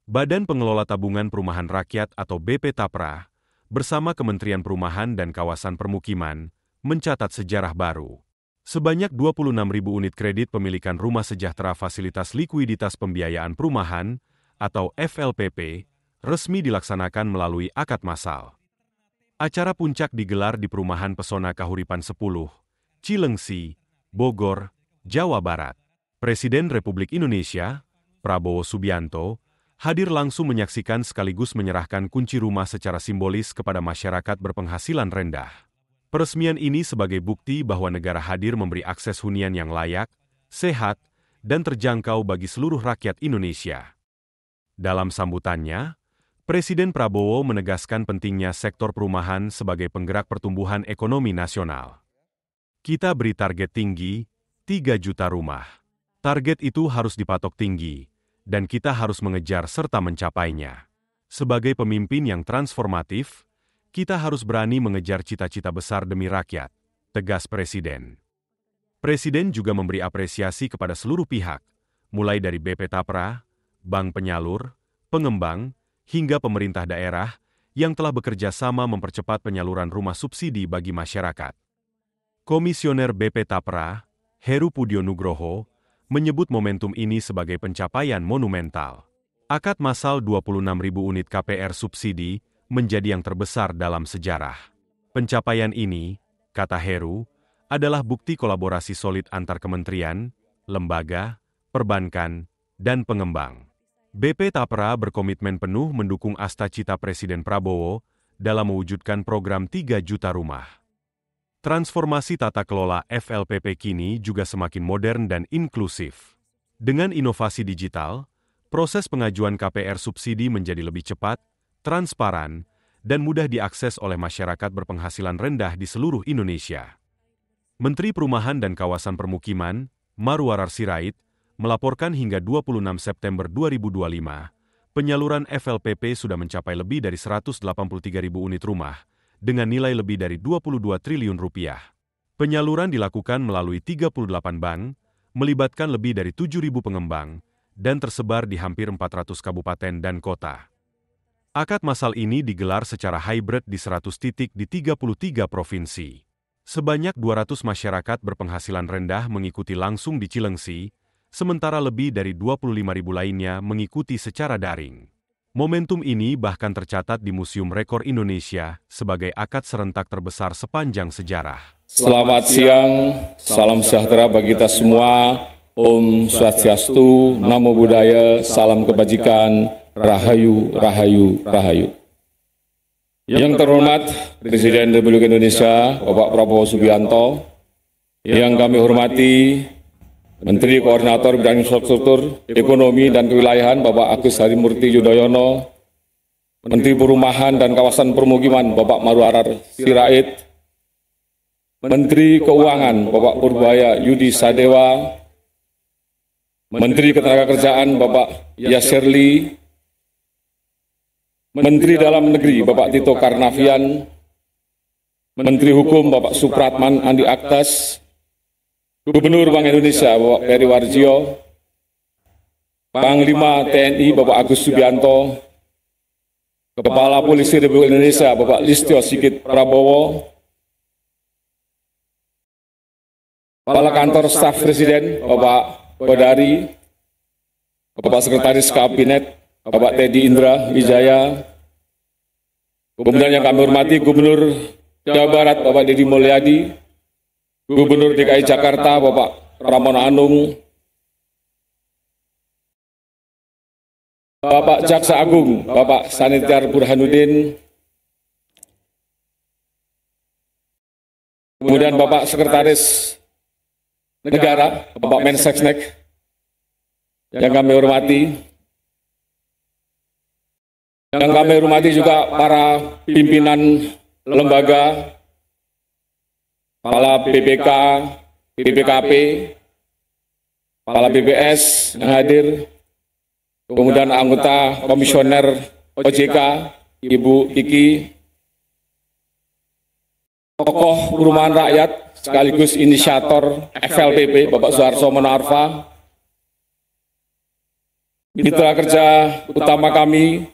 Badan Pengelola Tabungan Perumahan Rakyat atau BP Tapra, bersama Kementerian Perumahan dan Kawasan Permukiman, mencatat sejarah baru. Sebanyak 26.000 unit kredit pemilikan rumah sejahtera fasilitas likuiditas pembiayaan perumahan, atau FLPP, resmi dilaksanakan melalui akad massal. Acara puncak digelar di Perumahan Pesona Kahuripan 10, Cilengsi, Bogor, Jawa Barat. Presiden Republik Indonesia, Prabowo Subianto, hadir langsung menyaksikan sekaligus menyerahkan kunci rumah secara simbolis kepada masyarakat berpenghasilan rendah. Peresmian ini sebagai bukti bahwa negara hadir memberi akses hunian yang layak, sehat, dan terjangkau bagi seluruh rakyat Indonesia. Dalam sambutannya, Presiden Prabowo menegaskan pentingnya sektor perumahan sebagai penggerak pertumbuhan ekonomi nasional. Kita beri target tinggi, 3 juta rumah. Target itu harus dipatok tinggi, dan kita harus mengejar serta mencapainya. Sebagai pemimpin yang transformatif, kita harus berani mengejar cita-cita besar demi rakyat, tegas Presiden. Presiden juga memberi apresiasi kepada seluruh pihak, mulai dari BP Tapra, bank penyalur, pengembang, hingga pemerintah daerah yang telah bekerja sama mempercepat penyaluran rumah subsidi bagi masyarakat. Komisioner BP Tapra, Heru Pudio Nugroho, menyebut momentum ini sebagai pencapaian monumental. Akad massal 26.000 unit KPR subsidi menjadi yang terbesar dalam sejarah. Pencapaian ini, kata Heru, adalah bukti kolaborasi solid antar kementerian, lembaga, perbankan, dan pengembang. BP Tapra berkomitmen penuh mendukung asta-cita Presiden Prabowo dalam mewujudkan program 3 juta rumah. Transformasi tata kelola FLPP kini juga semakin modern dan inklusif. Dengan inovasi digital, proses pengajuan KPR subsidi menjadi lebih cepat, transparan, dan mudah diakses oleh masyarakat berpenghasilan rendah di seluruh Indonesia. Menteri Perumahan dan Kawasan Permukiman, Marwarar Sirait, melaporkan hingga 26 September 2025, penyaluran FLPP sudah mencapai lebih dari 183.000 unit rumah, dengan nilai lebih dari 22 triliun rupiah. Penyaluran dilakukan melalui 38 bank, melibatkan lebih dari 7.000 pengembang, dan tersebar di hampir 400 kabupaten dan kota. Akad massal ini digelar secara hybrid di 100 titik di 33 provinsi. Sebanyak 200 masyarakat berpenghasilan rendah mengikuti langsung di Cilengsi, sementara lebih dari 25.000 lainnya mengikuti secara daring. Momentum ini bahkan tercatat di Museum Rekor Indonesia sebagai akad serentak terbesar sepanjang sejarah. Selamat siang, salam sejahtera bagi kita semua. Om Swastiastu, Namo Buddhaya, salam kebajikan, Rahayu, Rahayu, Rahayu. Yang terhormat Presiden Republik Indonesia, Bapak Prabowo Subianto, yang kami hormati Menteri Koordinator Bidang Infrastruktur, Ekonomi dan Kewilayahan Bapak Agus Harimurti Yudhoyono, Menteri Perumahan dan Kawasan Permukiman Bapak Marwarar Sirait, Menteri Keuangan Bapak Purbaya Yudi Sadewa, Menteri Ketenagakerjaan Bapak Yasirli, Menteri Dalam Negeri Bapak Tito Karnavian, Menteri Hukum Bapak Supratman Andi Aktas, Gubernur Bank Indonesia Bapak Peri Warjio, Panglima TNI Bapak Agus Subianto, Kepala Polisi Republik Indonesia Bapak Listio Sigit Prabowo, Kepala Kantor Staf Presiden Bapak Kodari, Bapak Sekretaris Kabinet Bapak Teddy Indra Wijaya, kemudian yang kami hormati Gubernur Jawa Barat Bapak Deddy Mulyadi, Gubernur DKI Jakarta Bapak Pramono Anung, Bapak Jaksa Agung Bapak Sanitiar Burhanuddin, kemudian Bapak Sekretaris Negara Bapak Mensesnek yang kami hormati, juga para pimpinan lembaga, Kepala BPK, BPKP, Kepala BPS yang hadir, kemudian anggota Komisioner OJK, Ibu Kiki, tokoh perumahan rakyat sekaligus inisiator FLPP Bapak Suharto Mono Arfa, mitra kerja utama kami,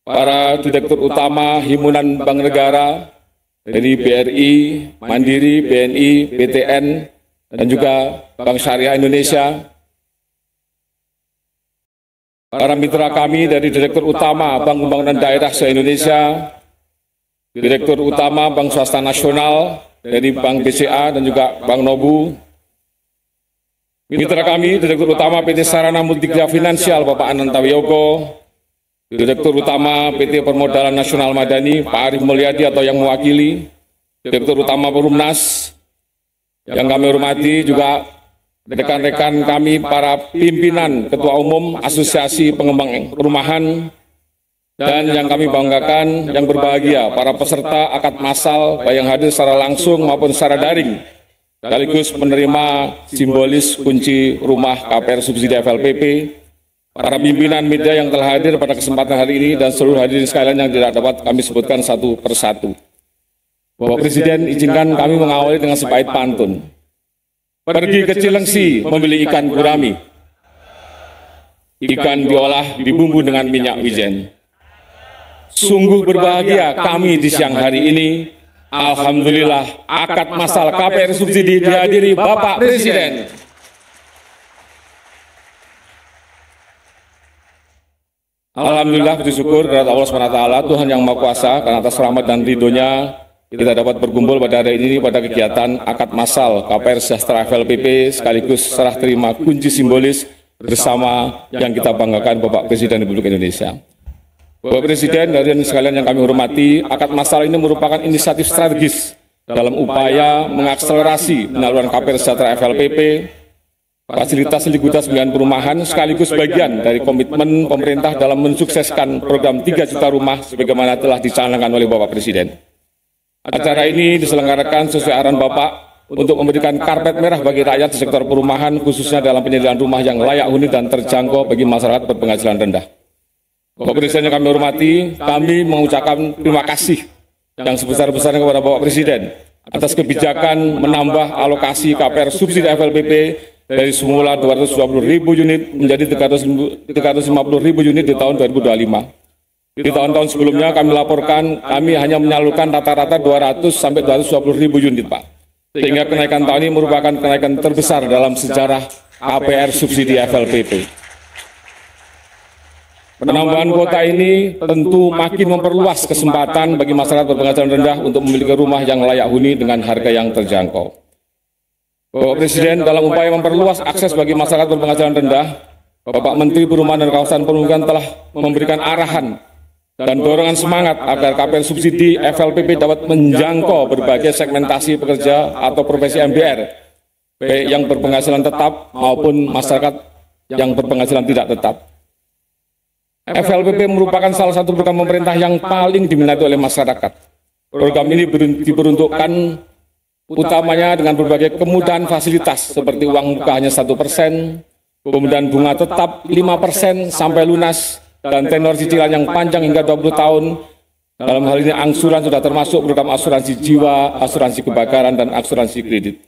para direktur utama himpunan bank negara dari BRI, Mandiri, BNI, BTN, dan juga Bank Syariah Indonesia, para mitra kami dari Direktur Utama Bank Pembangunan Daerah se-Indonesia, Direktur Utama Bank Swasta Nasional dari Bank BCA dan juga Bank Nobu, mitra kami Direktur Utama PT Sarana Multimedia Finansial Bapak Ananta Wiyogo, Direktur Utama PT Permodalan Nasional Madani Pak Arif Mulyadi atau yang mewakili, Direktur Utama Perumnas, yang kami hormati juga rekan-rekan kami para pimpinan Ketua Umum Asosiasi Pengembang Perumahan, dan yang kami banggakan, yang berbahagia, para peserta akad massal baik yang hadir secara langsung maupun secara daring, sekaligus menerima simbolis kunci rumah KPR subsidi FLPP, para pimpinan media yang telah hadir pada kesempatan hari ini, dan seluruh hadirin sekalian yang tidak dapat kami sebutkan satu persatu. Bapak Presiden, izinkan kami mengawali dengan sebaik pantun. Pergi ke Cilengsi membeli ikan gurami. Ikan diolah dibumbu dengan minyak wijen. Sungguh berbahagia kami di siang hari ini. Alhamdulillah akad massal KPR subsidi dihadiri Bapak Presiden. Alhamdulillah bersyukur kepada Allah SWT, Tuhan yang Maha Kuasa, karena atas rahmat dan ridhonya kita dapat berkumpul pada hari ini pada kegiatan akad massal KPR Sejahtera FLPP sekaligus serah terima kunci simbolis bersama yang kita banggakan Bapak Presiden Republik Indonesia. Bapak Presiden, hadirin sekalian yang kami hormati, akad massal ini merupakan inisiatif strategis dalam upaya mengakselerasi penyaluran KPR Sejahtera FLPP, fasilitas likuiditas pembiayaan perumahan sekaligus bagian dari komitmen pemerintah dalam mensukseskan program 3 juta rumah sebagaimana telah dicanangkan oleh Bapak Presiden. Acara ini diselenggarakan sesuai arahan Bapak untuk memberikan karpet merah bagi rakyat di sektor perumahan, khususnya dalam penyediaan rumah yang layak huni dan terjangkau bagi masyarakat berpenghasilan rendah. Bapak Presiden yang kami hormati, kami mengucapkan terima kasih yang sebesar-besarnya kepada Bapak Presiden atas kebijakan menambah alokasi KPR subsidi FLPP dari semula 220.000 unit menjadi 350.000 unit di tahun 2025. Di tahun-tahun sebelumnya kami laporkan kami hanya menyalurkan rata-rata 200 sampai 220.000 unit, Pak. Sehingga kenaikan tahun ini merupakan kenaikan terbesar dalam sejarah KPR subsidi FLPP. Penambahan kuota ini tentu makin memperluas kesempatan bagi masyarakat berpenghasilan rendah untuk memiliki rumah yang layak huni dengan harga yang terjangkau. Bapak Presiden, dalam upaya memperluas akses bagi masyarakat berpenghasilan rendah, Bapak Menteri Perumahan dan Kawasan Permukiman telah memberikan arahan dan dorongan semangat agar KPR subsidi FLPP dapat menjangkau berbagai segmentasi pekerja atau profesi MBR, baik yang berpenghasilan tetap maupun masyarakat yang berpenghasilan tidak tetap. FLPP merupakan salah satu program pemerintah yang paling diminati oleh masyarakat. Program ini diperuntukkan utamanya dengan berbagai kemudahan fasilitas seperti uang muka hanya 1%, kemudian bunga tetap 5% sampai lunas, dan tenor cicilan yang panjang hingga 20 tahun. Dalam hal ini angsuran sudah termasuk program asuransi jiwa, asuransi kebakaran, dan asuransi kredit.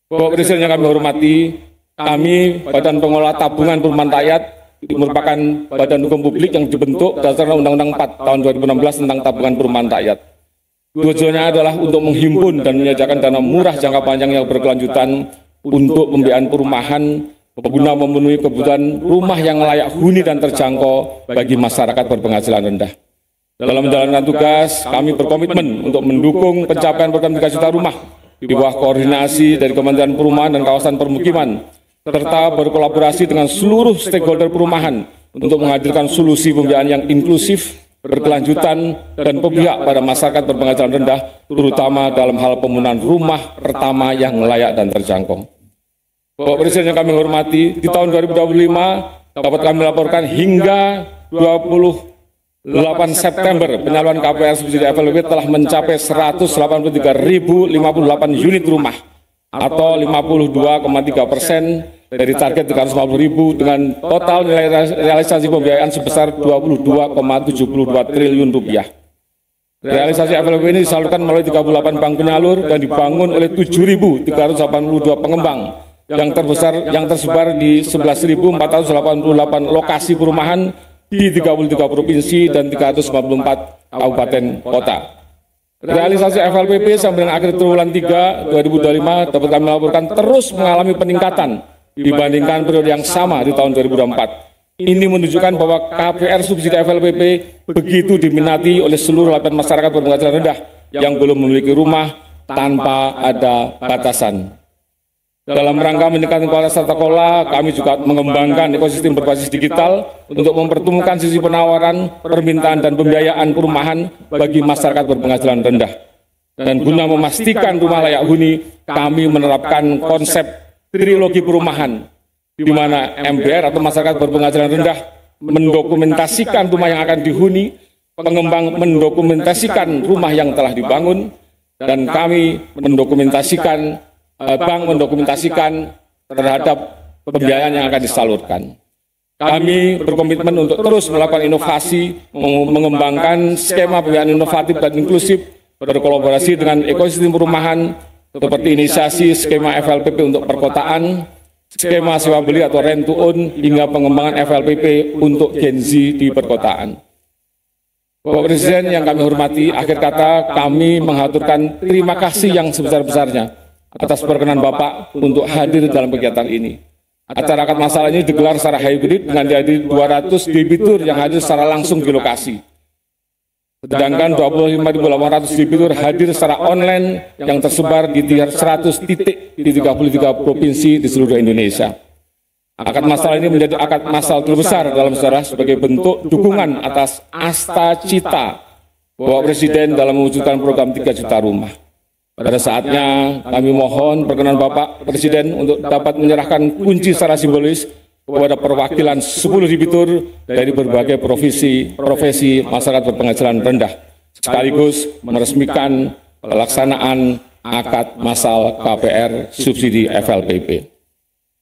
Bapak Presiden yang kami hormati, kami Badan Pengelola Tabungan Perumahan Rakyat merupakan badan hukum publik yang dibentuk berdasarkan Undang-Undang 4 tahun 2016 tentang tabungan perumahan rakyat. Tujuannya adalah untuk menghimpun dan menyediakan dana murah jangka panjang yang berkelanjutan untuk pembiayaan perumahan guna memenuhi kebutuhan rumah yang layak huni dan terjangkau bagi masyarakat berpenghasilan rendah. Dalam menjalankan tugas, kami berkomitmen untuk mendukung pencapaian program 3 juta rumah di bawah koordinasi dari Kementerian Perumahan dan Kawasan Permukiman, serta berkolaborasi dengan seluruh stakeholder perumahan untuk menghadirkan solusi pembiayaan yang inklusif, berkelanjutan, dan berpihak pada masyarakat berpenghasilan rendah, terutama dalam hal pembangunan rumah pertama yang layak dan terjangkau. Bapak Presiden yang kami hormati, di tahun 2025 dapat kami laporkan hingga 28 September penyaluran KPR subsidi FLPP telah mencapai 183.058 unit rumah atau 52,3% dari target 350.000 dengan total nilai realisasi pembiayaan sebesar 22,72 triliun rupiah. Realisasi FLPP ini disalurkan melalui 38 bank penyalur dan dibangun oleh 7.382 pengembang yang tersebar di 11.488 lokasi perumahan di 33 provinsi dan 354 kabupaten kota. Realisasi FLPP sampai dengan akhir triwulan 3 2025 dapat kami laporkan terus mengalami peningkatan dibandingkan periode yang sama di tahun 2024. Ini menunjukkan bahwa KPR subsidi FLPP begitu diminati oleh seluruh lapisan masyarakat berpenghasilan rendah yang belum memiliki rumah tanpa ada batasan. Dalam rangka meningkatkan kualitas tata kelola, kami juga mengembangkan ekosistem berbasis digital untuk mempertemukan sisi penawaran, permintaan, dan pembiayaan perumahan bagi masyarakat berpenghasilan rendah. Dan guna memastikan rumah layak huni, kami menerapkan konsep trilogi perumahan, di mana MBR atau masyarakat berpenghasilan rendah mendokumentasikan rumah yang akan dihuni, pengembang mendokumentasikan rumah yang telah dibangun, dan kami mendokumentasikan bank mendokumentasikan terhadap pembiayaan yang akan disalurkan. Kami berkomitmen untuk terus melakukan inovasi, mengembangkan skema pembiayaan inovatif dan inklusif, berkolaborasi dengan ekosistem perumahan, seperti inisiasi skema FLPP untuk perkotaan, skema sewa beli atau rent to own, hingga pengembangan FLPP untuk Gen Z di perkotaan. Bapak Presiden yang kami hormati, akhir kata kami mengaturkan terima kasih yang sebesar-besarnya atas perkenan Bapak untuk hadir dalam kegiatan ini. Acara akad masalah ini digelar secara hybrid dengan dihadiri 200 debitur yang hadir secara langsung di lokasi. Sedangkan 25.800 debitur hadir secara online yang tersebar di 100 titik di 33 provinsi di seluruh Indonesia. Akad masalah ini menjadi akad masalah terbesar dalam sejarah sebagai bentuk dukungan atas asta cita Bapak Presiden dalam mewujudkan program 3 juta rumah. Pada saatnya kami mohon perkenan Bapak Presiden untuk dapat menyerahkan kunci secara simbolis kepada perwakilan 10 debitur dari berbagai profesi masyarakat berpenghasilan rendah, sekaligus meresmikan pelaksanaan akad masal KPR subsidi FLPP.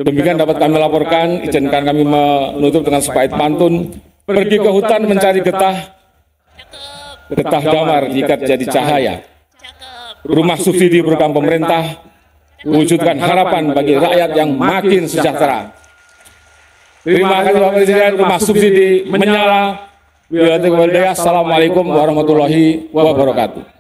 Demikian dapat kami laporkan, izinkan kami menutup dengan sepait pantun, pergi ke hutan mencari getah damar jika jadi cahaya. Rumah subsidi program pemerintah, wujudkan harapan bagi rakyat yang makin sejahtera. Terima kasih Bapak Presiden, rumah subsidi menyala. Assalamualaikum warahmatullahi wabarakatuh.